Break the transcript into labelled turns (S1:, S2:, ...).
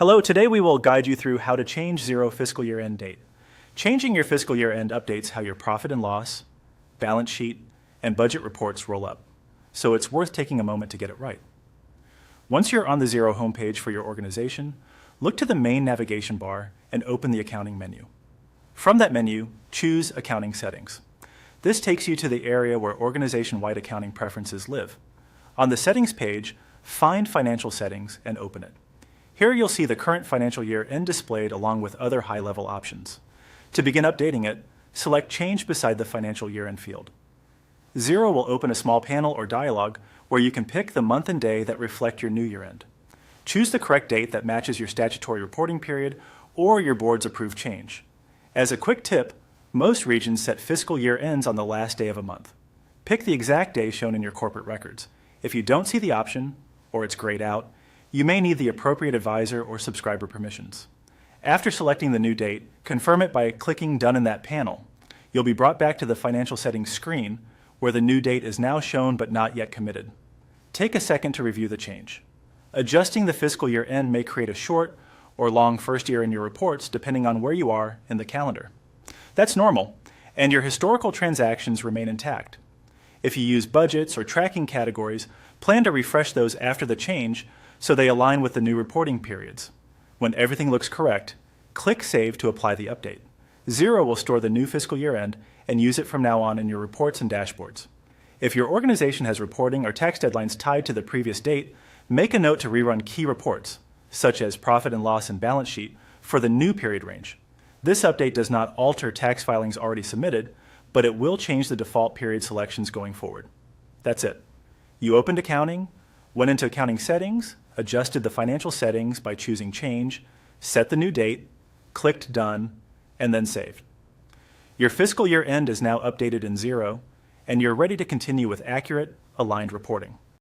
S1: Hello, today we will guide you through how to change Xero fiscal year end date. Changing your fiscal year end updates how your profit and loss, balance sheet, and budget reports roll up, so it's worth taking a moment to get it right. Once you're on the Xero homepage for your organization, look to the main navigation bar and open the accounting menu. From that menu, choose Accounting Settings. This takes you to the area where organization-wide accounting preferences live. On the Settings page, find Financial Settings and open it. Here you'll see the current financial year end displayed along with other high-level options. To begin updating it, select Change beside the financial year end field. Xero will open a small panel or dialog where you can pick the month and day that reflect your new year end. Choose the correct date that matches your statutory reporting period or your board's approved change. As a quick tip, most regions set fiscal year ends on the last day of a month. Pick the exact day shown in your corporate records. If you don't see the option, or it's grayed out, you may need the appropriate advisor or subscriber permissions. After selecting the new date, confirm it by clicking Done in that panel. You'll be brought back to the Financial Settings screen, where the new date is now shown but not yet committed. Take a second to review the change. Adjusting the fiscal year end may create a short or long first year in your reports depending on where you are in the calendar. That's normal, and your historical transactions remain intact. If you use budgets or tracking categories, plan to refresh those after the change so they align with the new reporting periods. When everything looks correct, click Save to apply the update. Xero will store the new fiscal year end and use it from now on in your reports and dashboards. If your organization has reporting or tax deadlines tied to the previous date, make a note to rerun key reports, such as profit and loss and balance sheet, for the new period range. This update does not alter tax filings already submitted, but it will change the default period selections going forward. That's it. You opened accounting, went into accounting settings, adjusted the financial settings by choosing Change, set the new date, clicked Done, and then saved. Your fiscal year end is now updated in Xero, and you're ready to continue with accurate, aligned reporting.